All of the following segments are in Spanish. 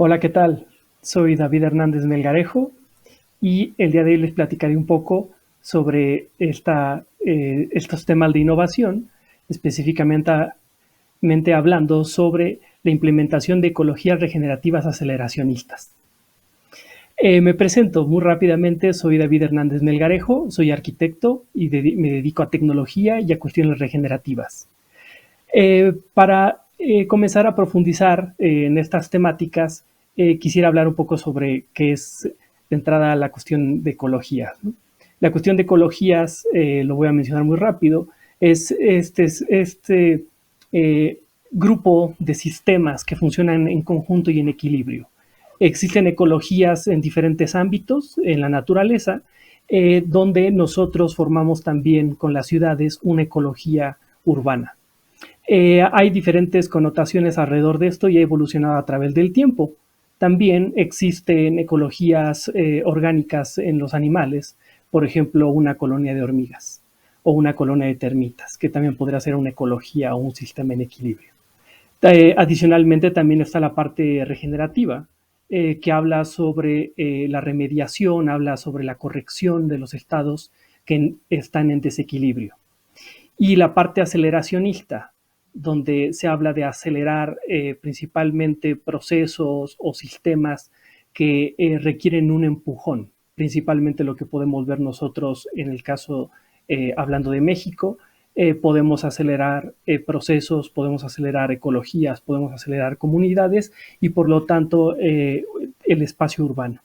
Hola, ¿qué tal? Soy David Hernández Melgarejo y el día de hoy les platicaré un poco sobre estos temas de innovación, específicamente hablando sobre la implementación de ecologías regenerativas aceleracionistas. Me presento muy rápidamente, soy David Hernández Melgarejo, soy arquitecto y me dedico a tecnología y a cuestiones regenerativas. Para comenzar a profundizar en estas temáticas, quisiera hablar un poco sobre qué es de entrada la cuestión de ecologías, ¿no? La cuestión de ecologías, lo voy a mencionar muy rápido, es este grupo de sistemas que funcionan en conjunto y en equilibrio. Existen ecologías en diferentes ámbitos en la naturaleza, donde nosotros formamos también con las ciudades una ecología urbana. Hay diferentes connotaciones alrededor de esto y ha evolucionado a través del tiempo. También existen ecologías orgánicas en los animales, por ejemplo, una colonia de hormigas o una colonia de termitas, que también podría ser una ecología o un sistema en equilibrio. Adicionalmente, también está la parte regenerativa, que habla sobre la remediación, habla sobre la corrección de los estados que están en desequilibrio. Y la parte aceleracionista, donde se habla de acelerar principalmente procesos o sistemas que requieren un empujón, principalmente lo que podemos ver nosotros en el caso, hablando de México, podemos acelerar procesos, podemos acelerar ecologías, podemos acelerar comunidades y por lo tanto el espacio urbano.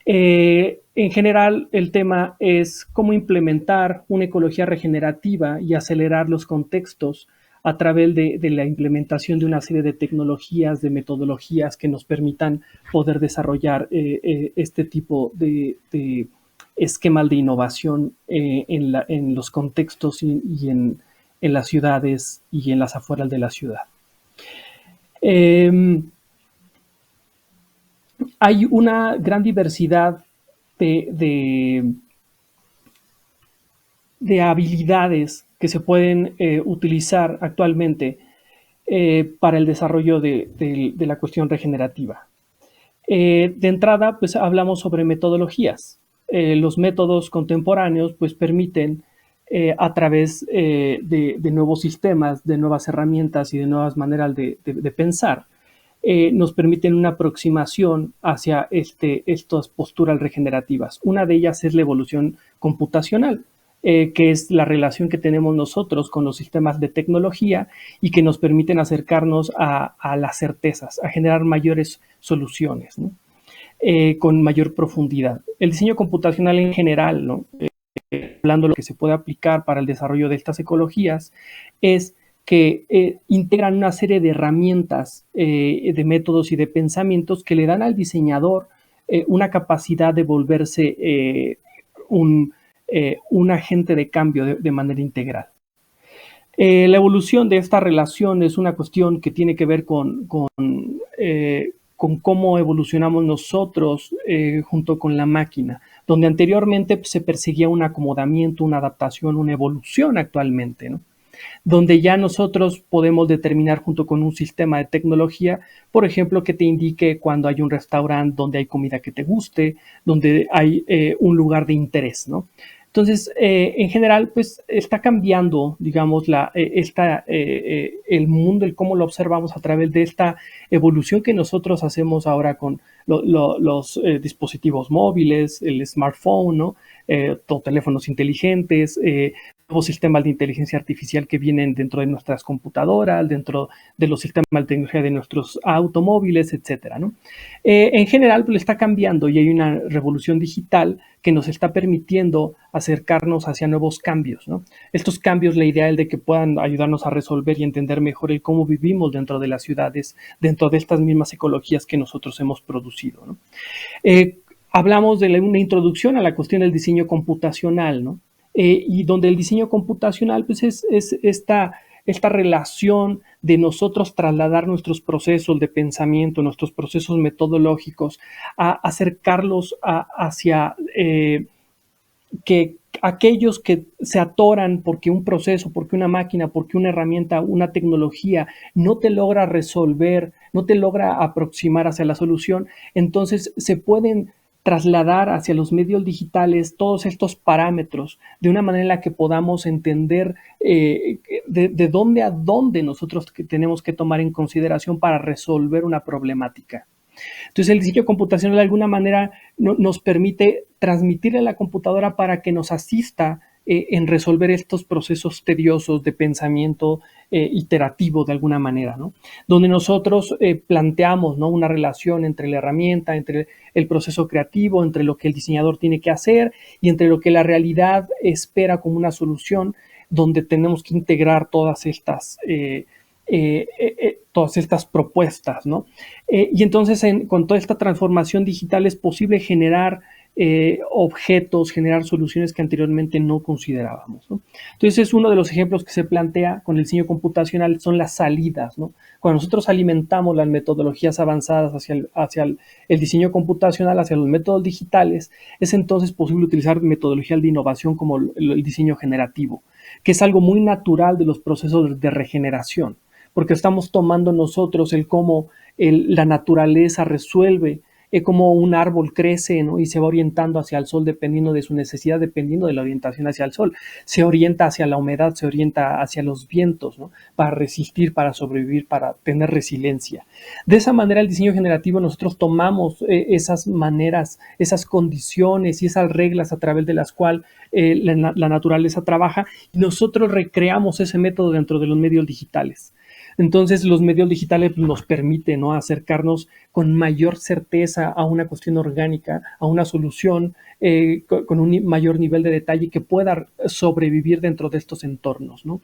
En general, el tema es cómo implementar una ecología regenerativa y acelerar los contextos a través de la implementación de una serie de tecnologías, de metodologías que nos permitan poder desarrollar este tipo de esquemas de innovación en los contextos y en las ciudades y en las afueras de la ciudad. Hay una gran diversidad de, de, de habilidades que se pueden utilizar actualmente para el desarrollo de la cuestión regenerativa. De entrada, pues hablamos sobre metodologías. Los métodos contemporáneos pues permiten a través de nuevos sistemas, de nuevas herramientas y de nuevas maneras de pensar, nos permiten una aproximación hacia estas posturas regenerativas. Una de ellas es la evolución computacional, que es la relación que tenemos nosotros con los sistemas de tecnología y que nos permiten acercarnos a las certezas, a generar mayores soluciones, ¿no? Con mayor profundidad. El diseño computacional en general, ¿no? Hablando de lo que se puede aplicar para el desarrollo de estas ecologías, es que integran una serie de herramientas, de métodos y de pensamientos que le dan al diseñador una capacidad de volverse un agente de cambio de manera integral. La evolución de esta relación es una cuestión que tiene que ver con cómo evolucionamos nosotros junto con la máquina, donde anteriormente pues, se perseguía un acomodamiento, una adaptación, una evolución actualmente, ¿no? Donde ya nosotros podemos determinar junto con un sistema de tecnología, por ejemplo, que te indique cuando hay un restaurante donde hay comida que te guste, donde hay un lugar de interés, ¿no? Entonces, en general, pues está cambiando, digamos, el mundo, el cómo lo observamos a través de esta evolución que nosotros hacemos ahora con los dispositivos móviles, el smartphone, ¿no? Teléfonos inteligentes, nuevos sistemas de inteligencia artificial que vienen dentro de nuestras computadoras, dentro de los sistemas de tecnología de nuestros automóviles, etcétera, ¿no? En general, pues está cambiando y hay una revolución digital que nos está permitiendo acercarnos hacia nuevos cambios, ¿no? Estos cambios, la idea es de que puedan ayudarnos a resolver y entender mejor el cómo vivimos dentro de las ciudades, dentro de estas mismas ecologías que nosotros hemos producido, ¿no? Hablamos de una introducción a la cuestión del diseño computacional, ¿no? Y donde el diseño computacional pues es esta relación de nosotros trasladar nuestros procesos de pensamiento, nuestros procesos metodológicos, a acercarlos hacia que aquellos que se atoran porque un proceso, porque una máquina, porque una herramienta, una tecnología no te logra resolver, no te logra aproximar hacia la solución, entonces se pueden trasladar hacia los medios digitales todos estos parámetros de una manera en la que podamos entender de dónde a dónde nosotros tenemos que tomar en consideración para resolver una problemática. Entonces el diseño computacional de alguna manera nos permite transmitirle a la computadora para que nos asista en resolver estos procesos tediosos de pensamiento iterativo de alguna manera, ¿no? Donde nosotros planteamos, ¿no?, una relación entre la herramienta, entre el proceso creativo, entre lo que el diseñador tiene que hacer y entre lo que la realidad espera como una solución, donde tenemos que integrar todas estas propuestas, ¿no? Y entonces con toda esta transformación digital es posible generar objetos, generar soluciones que anteriormente no considerábamos, ¿no? Entonces es uno de los ejemplos que se plantea con el diseño computacional, son las salidas, ¿no? Cuando nosotros alimentamos las metodologías avanzadas hacia el diseño computacional, hacia los métodos digitales, es entonces posible utilizar metodologías de innovación como el diseño generativo, que es algo muy natural de los procesos de regeneración, porque estamos tomando nosotros el cómo la naturaleza resuelve, cómo un árbol crece, ¿no?, y se va orientando hacia el sol dependiendo de su necesidad, dependiendo de la orientación hacia el sol. Se orienta hacia la humedad, se orienta hacia los vientos, ¿no?, para resistir, para sobrevivir, para tener resiliencia. De esa manera, el diseño generativo, nosotros tomamos esas maneras, esas condiciones y esas reglas a través de las cuales la naturaleza trabaja, y nosotros recreamos ese método dentro de los medios digitales. Entonces los medios digitales nos permiten, ¿no?, acercarnos con mayor certeza a una cuestión orgánica, a una solución con un mayor nivel de detalle que pueda sobrevivir dentro de estos entornos, ¿no?,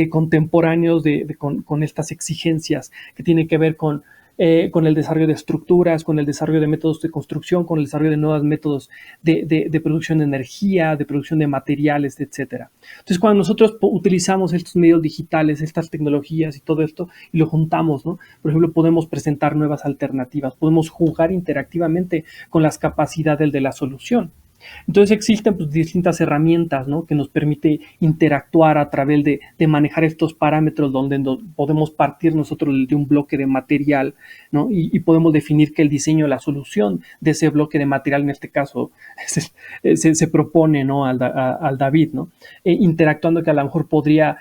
contemporáneos con estas exigencias que tienen que ver con el desarrollo de estructuras, con el desarrollo de métodos de construcción, con el desarrollo de nuevos métodos de producción de energía, de producción de materiales, etcétera. Entonces, cuando nosotros utilizamos estos medios digitales, estas tecnologías y todo esto, y lo juntamos, ¿no?, por ejemplo, podemos presentar nuevas alternativas, podemos jugar interactivamente con las capacidades de la solución. Entonces existen pues, distintas herramientas, ¿no?, que nos permite interactuar a través de manejar estos parámetros donde podemos partir nosotros de un bloque de material, ¿no?, y podemos definir que el diseño, la solución de ese bloque de material, en este caso, se propone, ¿no?, al David, ¿no?, interactuando que a lo mejor podría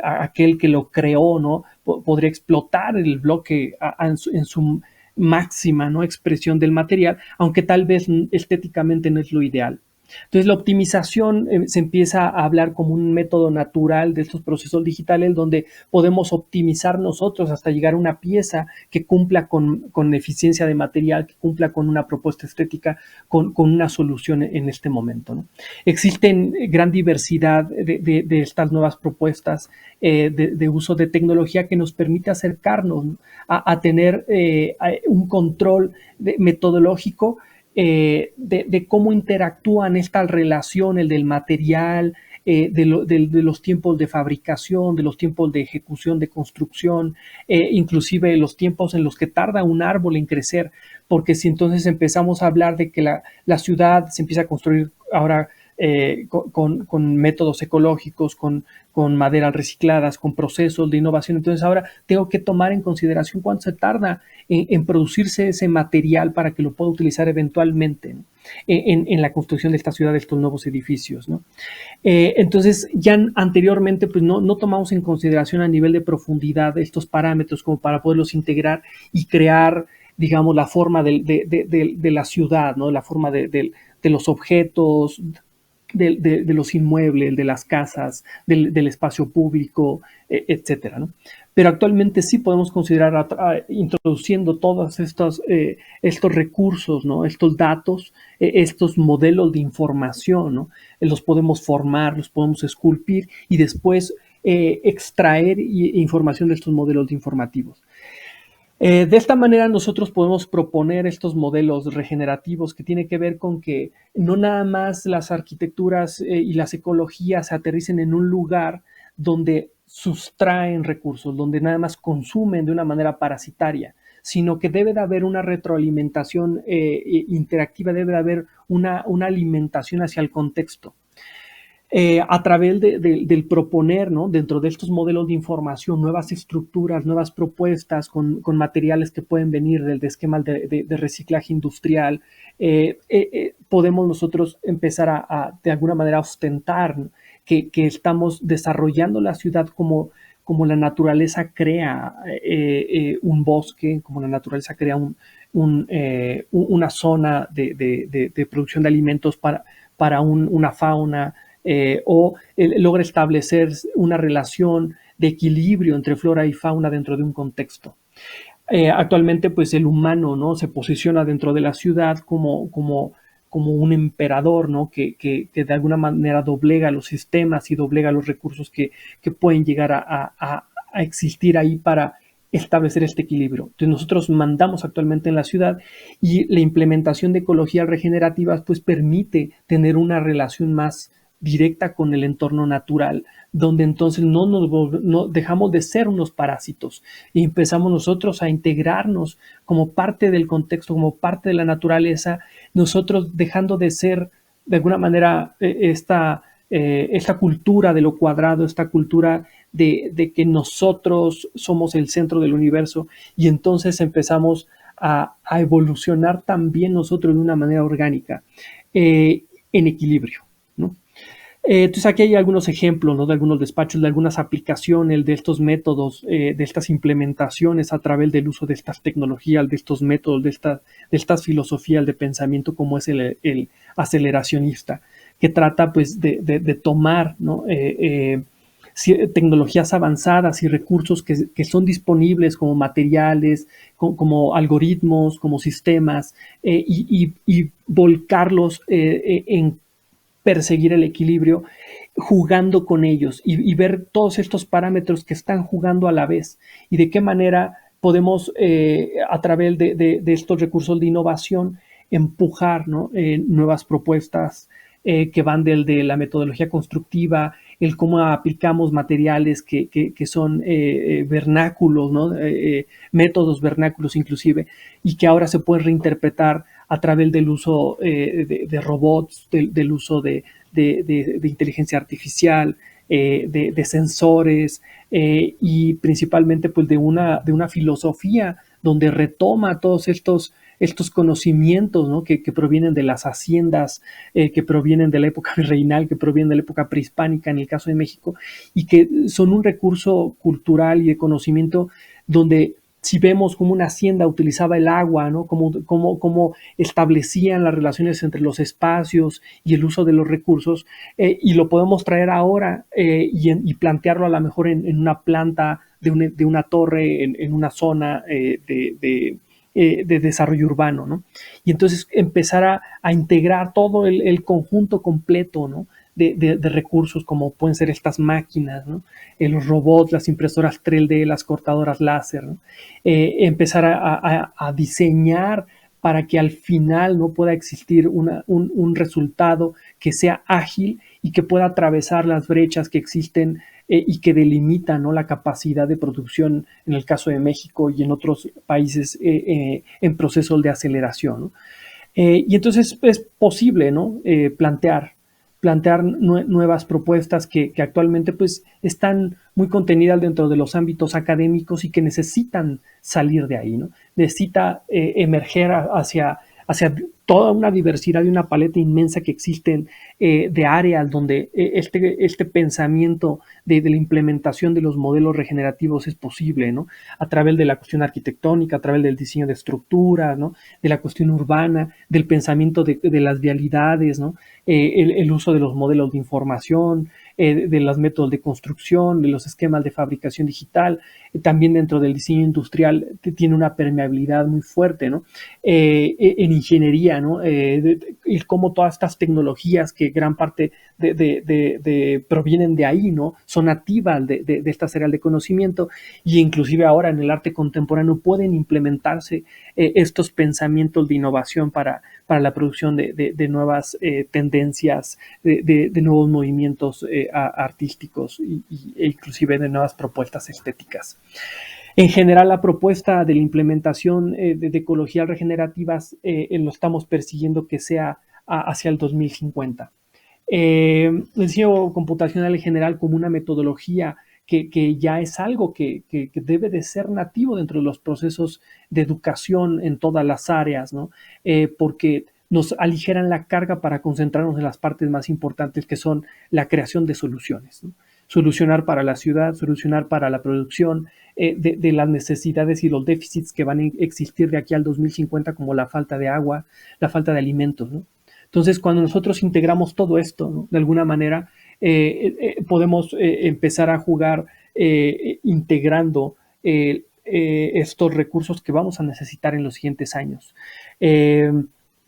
aquel que lo creó, ¿no?, podría explotar el bloque en su máxima, ¿no?, expresión del material, aunque tal vez estéticamente no es lo ideal. Entonces la optimización se empieza a hablar como un método natural de estos procesos digitales donde podemos optimizar nosotros hasta llegar a una pieza que cumpla con eficiencia de material, que cumpla con una propuesta estética, con una solución en este momento, ¿no? Existen gran diversidad de estas nuevas propuestas de uso de tecnología que nos permite acercarnos a tener un control metodológico de cómo interactúan estas relaciones del material, de los tiempos de fabricación, de los tiempos de ejecución, de construcción, inclusive los tiempos en los que tarda un árbol en crecer, porque si entonces empezamos a hablar de que la ciudad se empieza a construir ahora con métodos ecológicos, con maderas recicladas, con procesos de innovación. Entonces ahora tengo que tomar en consideración cuánto se tarda en producirse ese material para que lo pueda utilizar eventualmente, ¿no?, en la construcción de esta ciudad, de estos nuevos edificios, ¿no? Entonces ya anteriormente pues no tomamos en consideración a nivel de profundidad estos parámetros como para poderlos integrar y crear, digamos, la forma de la ciudad, ¿no?, la forma de los objetos, de los inmuebles, de las casas, del espacio público, etcétera, ¿no? Pero actualmente sí podemos considerar introduciendo todos estos recursos, ¿no?, estos datos, estos modelos de información, ¿no?, los podemos formar, los podemos esculpir y después extraer información de estos modelos informativos. De esta manera nosotros podemos proponer estos modelos regenerativos que tienen que ver con que no nada más las arquitecturas y las ecologías se aterricen en un lugar donde sustraen recursos, donde nada más consumen de una manera parasitaria, sino que debe de haber una retroalimentación interactiva, debe de haber una alimentación hacia el contexto. A través del proponer, ¿no? Dentro de estos modelos de información, nuevas estructuras, nuevas propuestas con materiales que pueden venir del esquema de reciclaje industrial, podemos nosotros empezar de alguna manera, ostentar, ¿no? que estamos desarrollando la ciudad como la naturaleza crea un bosque, como la naturaleza crea una zona de producción de alimentos para una fauna, logra establecer una relación de equilibrio entre flora y fauna dentro de un contexto. Actualmente, pues el humano, ¿no? Se posiciona dentro de la ciudad como un emperador, ¿no? Que de alguna manera doblega los sistemas y doblega los recursos que pueden llegar a existir ahí para establecer este equilibrio. Entonces nosotros mandamos actualmente en la ciudad, y la implementación de ecologías regenerativas pues permite tener una relación más directa con el entorno natural, donde entonces no dejamos de ser unos parásitos y empezamos nosotros a integrarnos como parte del contexto, como parte de la naturaleza, nosotros dejando de ser de alguna manera esta cultura de lo cuadrado, esta cultura de que nosotros somos el centro del universo, y entonces empezamos a evolucionar también nosotros de una manera orgánica, en equilibrio, ¿no? Entonces aquí hay algunos ejemplos, ¿no? De algunos despachos, de algunas aplicaciones de estos métodos, de estas implementaciones a través del uso de estas tecnologías, de estos métodos, de estas filosofías de pensamiento, como es el aceleracionista, que trata pues de tomar, ¿no? Tecnologías avanzadas y recursos que son disponibles como materiales, como algoritmos, como sistemas, y volcarlos en perseguir el equilibrio, jugando con ellos y ver todos estos parámetros que están jugando a la vez, y de qué manera podemos, a través de estos recursos de innovación, empujar, ¿no? Nuevas propuestas que van de la metodología constructiva, el cómo aplicamos materiales que son vernáculos, ¿no? Métodos vernáculos inclusive, y que ahora se pueden reinterpretar a través del uso de robots, del uso de inteligencia artificial, de sensores, y principalmente pues de una filosofía donde retoma todos estos conocimientos, ¿no? que provienen de las haciendas, que provienen de la época virreinal, que provienen de la época prehispánica en el caso de México, y que son un recurso cultural y de conocimiento donde, si vemos cómo una hacienda utilizaba el agua, ¿no? Cómo establecían las relaciones entre los espacios y el uso de los recursos, y lo podemos traer ahora, y plantearlo a lo mejor en una planta de una torre, en una zona de desarrollo urbano, ¿no? Y entonces empezar a integrar todo el conjunto completo, ¿no? De recursos, como pueden ser estas máquinas, ¿no? Los robots, las impresoras 3D, las cortadoras láser, ¿no? Empezar a diseñar para que al final no pueda existir un resultado que sea ágil y que pueda atravesar las brechas que existen, y que delimitan, ¿no? La capacidad de producción en el caso de México y en otros países en procesos de aceleración, ¿no? Y entonces es posible, ¿no? Plantear nuevas propuestas que actualmente pues están muy contenidas dentro de los ámbitos académicos y que necesitan salir de ahí, ¿no? Necesita emerger hacia toda una diversidad y una paleta inmensa que existen, de áreas donde este pensamiento de la implementación de los modelos regenerativos es posible, ¿no? A través de la cuestión arquitectónica, a través del diseño de estructuras, ¿no? De la cuestión urbana, del pensamiento de las vialidades, ¿no? El uso de los modelos de información, de los métodos de construcción, de los esquemas de fabricación digital, también dentro del diseño industrial tiene una permeabilidad muy fuerte, ¿no? En ingeniería, ¿no? Y cómo todas estas tecnologías, que gran parte provienen de ahí, ¿no? Son nativas de estas áreas de conocimiento, y inclusive ahora en el arte contemporáneo pueden implementarse estos pensamientos de innovación para la producción de nuevas tendencias, de nuevos movimientos artísticos, e inclusive de nuevas propuestas estéticas. En general, la propuesta de la implementación de ecologías regenerativas lo estamos persiguiendo que sea hacia el 2050. El diseño computacional en general como una metodología que ya es algo que debe de ser nativo dentro de los procesos de educación en todas las áreas, ¿no? Porque nos aligeran la carga para concentrarnos en las partes más importantes que son la creación de soluciones, ¿no? Solucionar para la ciudad, solucionar para la producción, de las necesidades y los déficits que van a existir de aquí al 2050, como la falta de agua, la falta de alimentos, ¿no? Entonces, cuando nosotros integramos todo esto, ¿no? De alguna manera, podemos empezar a jugar integrando estos recursos que vamos a necesitar en los siguientes años.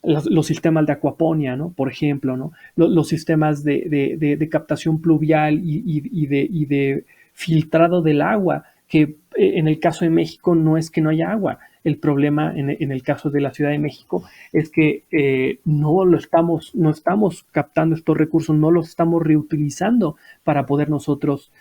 Los sistemas de acuaponía, ¿no? Por ejemplo, ¿no? Los sistemas de captación pluvial y de filtrado del agua, que en el caso de México no es que no haya agua. El problema en el caso de la Ciudad de México es que no estamos captando estos recursos, no los estamos reutilizando para poder nosotros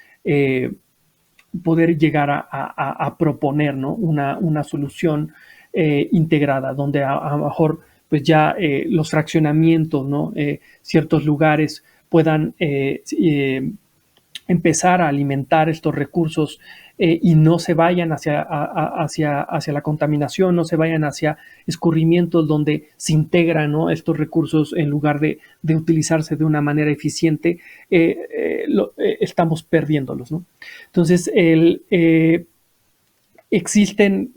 poder llegar a proponer, ¿no? Una solución integrada, donde a lo mejor pues ya los fraccionamientos, ¿no? Ciertos lugares puedan empezar a alimentar estos recursos y no se vayan hacia la contaminación, no se vayan hacia escurrimientos donde se integran, ¿no? Estos recursos en lugar de utilizarse de una manera eficiente, estamos perdiéndolos, ¿no? Entonces, existen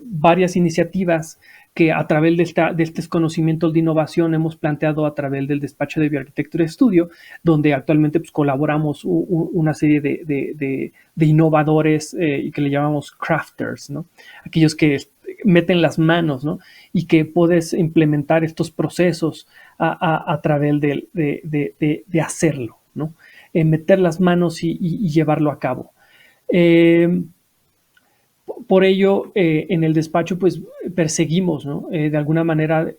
varias iniciativas que a través de estos conocimientos de innovación hemos planteado a través del despacho de Bioarquitectura Estudio, donde actualmente pues, colaboramos una serie de innovadores y que le llamamos crafters, ¿no? Aquellos que meten las manos, ¿no? Y que puedes implementar estos procesos a través de hacerlo, ¿no? Meter las manos y llevarlo a cabo. Por ello, en el despacho, pues perseguimos, ¿no? De alguna manera,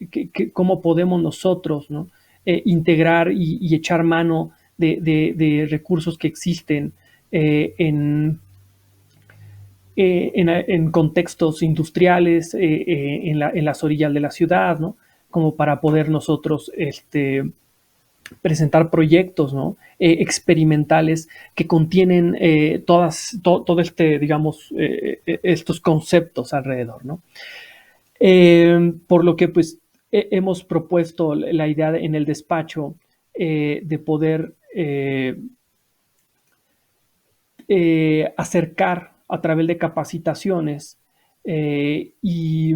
cómo podemos nosotros, ¿no? Integrar y echar mano de recursos que existen en contextos industriales, en las orillas de la ciudad, ¿no? Como para poder nosotros presentar proyectos, ¿no? Experimentales que contienen todo digamos, estos conceptos alrededor, ¿no? Por lo que pues hemos propuesto la idea en el despacho de poder acercar a través de capacitaciones y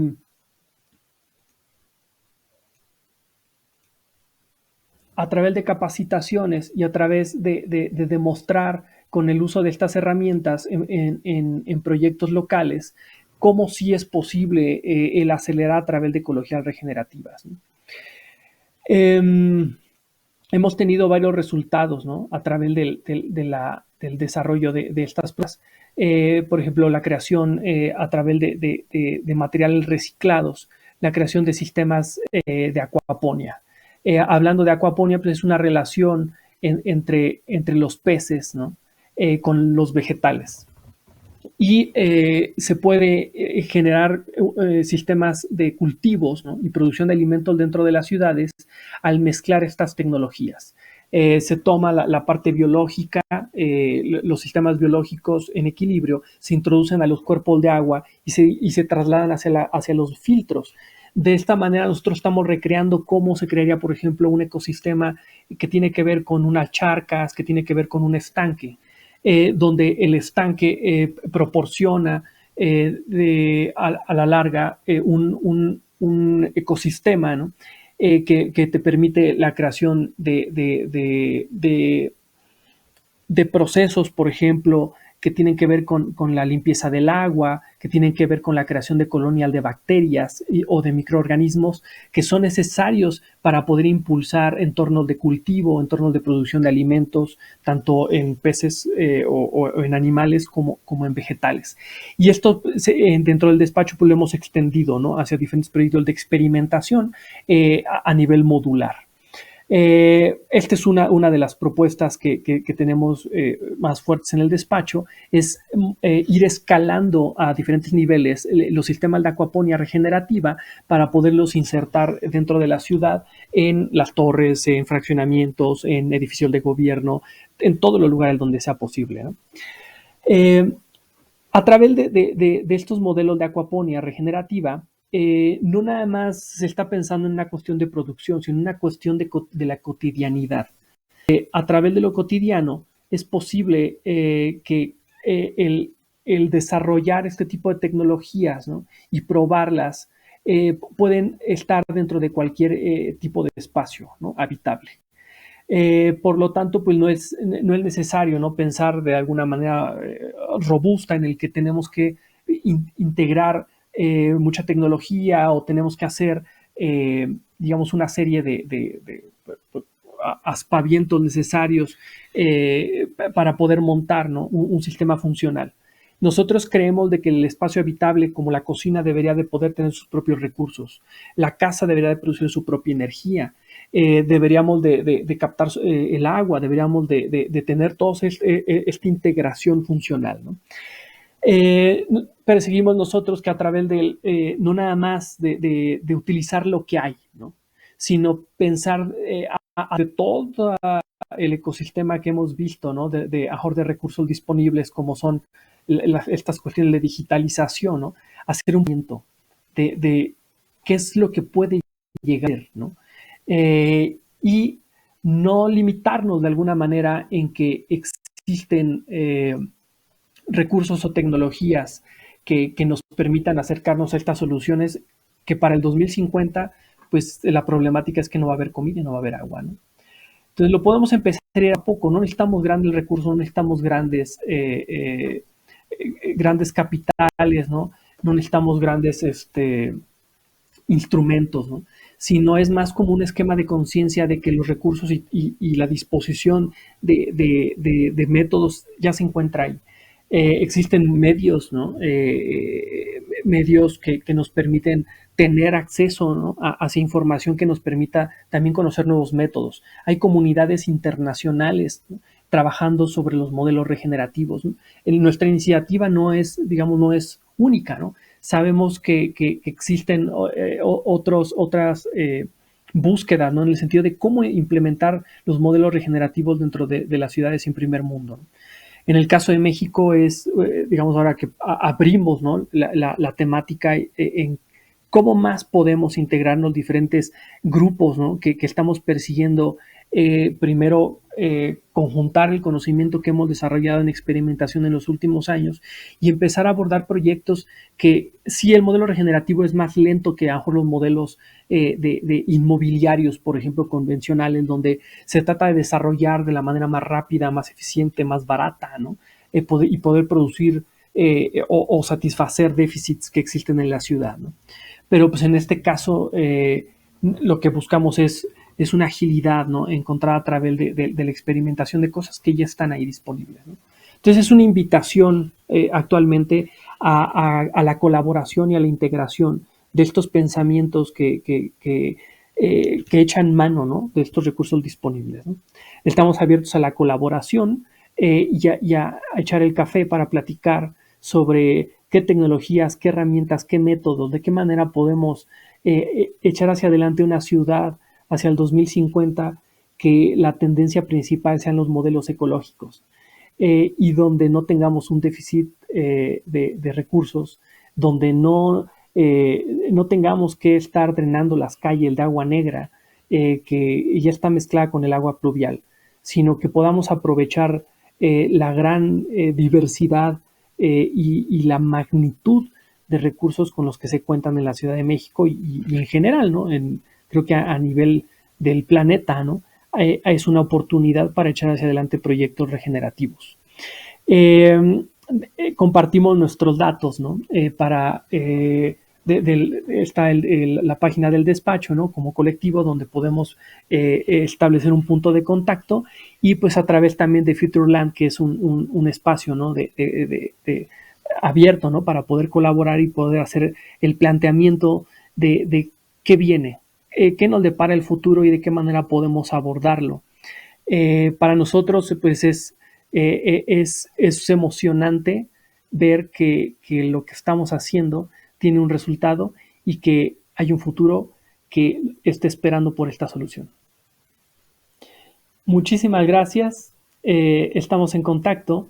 a través de capacitaciones y a través de demostrar con el uso de estas herramientas en proyectos locales cómo sí es posible el acelerar a través de ecologías regenerativas, ¿no? Hemos tenido varios resultados, ¿no? A través del desarrollo de estas pruebas. Por ejemplo, la creación a través de materiales reciclados, la creación de sistemas de acuaponía. Hablando de acuaponía, pues es una relación entre los peces, ¿no? Con los vegetales. Y se puede generar sistemas de cultivos, ¿no? Y producción de alimentos dentro de las ciudades al mezclar estas tecnologías. Se toma la parte biológica, los sistemas biológicos en equilibrio, se introducen a los cuerpos de agua y se trasladan hacia los filtros. De esta manera nosotros estamos recreando cómo se crearía, por ejemplo, un ecosistema que tiene que ver con unas charcas, que tiene que ver con un estanque, donde el estanque proporciona a la larga un ecosistema, ¿no? Que te permite la creación de procesos, por ejemplo, que tienen que ver con la limpieza del agua, que tienen que ver con la creación de colonias de bacterias o de microorganismos que son necesarios para poder impulsar entornos de cultivo, entornos de producción de alimentos, tanto en peces o en animales como en vegetales. Y esto dentro del despacho pues, lo hemos extendido, ¿no? Hacia diferentes proyectos de experimentación a nivel modular. Esta es una de las propuestas que tenemos más fuertes en el despacho, es ir escalando a diferentes niveles los sistemas de acuaponía regenerativa para poderlos insertar dentro de la ciudad en las torres, en fraccionamientos, en edificios de gobierno, en todos los lugares donde sea posible, ¿no? A través de estos modelos de acuaponía regenerativa, no nada más se está pensando en una cuestión de producción, sino en una cuestión de la cotidianidad. A través de lo cotidiano es posible que el desarrollar este tipo de tecnologías, ¿no?, y probarlas pueden estar dentro de cualquier tipo de espacio, ¿no?, habitable. Por lo tanto, pues no es necesario, ¿no?, pensar de alguna manera robusta en el que tenemos que integrar mucha tecnología o tenemos que hacer, digamos, una serie de aspavientos necesarios para poder montar, ¿no?, un sistema funcional. Nosotros creemos de que el espacio habitable, como la cocina, debería de poder tener sus propios recursos. La casa debería de producir su propia energía. Deberíamos de captar el agua, deberíamos de tener toda esta integración funcional, ¿no? Perseguimos nosotros que a través del, no nada más de utilizar lo que hay, ¿no?, sino pensar de todo el ecosistema que hemos visto, ¿no?, de recursos disponibles, como son estas cuestiones de digitalización, ¿no?, hacer un momento de qué es lo que puede llegar, ¿no? Y no limitarnos de alguna manera en que existen recursos o tecnologías que nos permitan acercarnos a estas soluciones que para el 2050, pues la problemática es que no va a haber comida y no va a haber agua, ¿no? Entonces lo podemos empezar a poco, no necesitamos grandes recursos, no necesitamos grandes capitales, ¿no? No necesitamos grandes instrumentos, ¿no?, sino es más como un esquema de conciencia de que los recursos y la disposición de métodos ya se encuentra ahí. Existen medios, ¿no?, medios que nos permiten tener acceso, ¿no?, hacia información que nos permita también conocer nuevos métodos. Hay comunidades internacionales, ¿no?, trabajando sobre los modelos regenerativos, ¿no? Nuestra iniciativa no es, digamos, no es única, ¿no? Sabemos que existen otras búsquedas, ¿no?, en el sentido de cómo implementar los modelos regenerativos dentro de las ciudades en primer mundo, ¿no? En el caso de México es, digamos, ahora que abrimos, ¿no?, la temática en cómo más podemos integrarnos diferentes grupos, ¿no?, que estamos persiguiendo. Primero, conjuntar el conocimiento que hemos desarrollado en experimentación en los últimos años y empezar a abordar proyectos que sí, el modelo regenerativo es más lento que los modelos de inmobiliarios, por ejemplo, convencionales, donde se trata de desarrollar de la manera más rápida, más eficiente, más barata, ¿no?, y poder producir o satisfacer déficits que existen en la ciudad, ¿no? Pero pues en este caso lo que buscamos es una agilidad, ¿no?, encontrada a través de la experimentación de cosas que ya están ahí disponibles, ¿no? Entonces es una invitación actualmente a la colaboración y a la integración de estos pensamientos que echan mano, ¿no?, de estos recursos disponibles, ¿no? Estamos abiertos a la colaboración y a echar el café para platicar sobre qué tecnologías, qué herramientas, qué métodos, de qué manera podemos echar hacia adelante una ciudad hacia el 2050 que la tendencia principal sean los modelos ecológicos y donde no tengamos un déficit de recursos, donde no tengamos que estar drenando las calles de agua negra que ya está mezclada con el agua pluvial, sino que podamos aprovechar la gran diversidad y la magnitud de recursos con los que se cuentan en la Ciudad de México y en general, ¿no? Creo que a nivel del planeta, ¿no?, es una oportunidad para echar hacia adelante proyectos regenerativos. Compartimos nuestros datos, ¿no? Está la página del despacho, ¿no?, como colectivo donde podemos establecer un punto de contacto y pues a través también de Futureland, que es un espacio, ¿no?, abierto, ¿no?, para poder colaborar y poder hacer el planteamiento de qué viene, qué nos depara el futuro y de qué manera podemos abordarlo. Para nosotros, pues es emocionante ver que lo que estamos haciendo tiene un resultado y que hay un futuro que esté esperando por esta solución. Muchísimas gracias. Estamos en contacto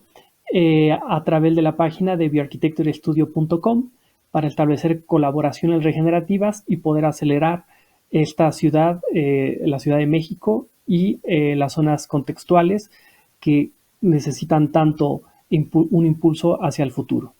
a través de la página de bioarchitecturestudio.com para establecer colaboraciones regenerativas y poder acelerar esta ciudad, la Ciudad de México y las zonas contextuales que necesitan tanto un impulso hacia el futuro.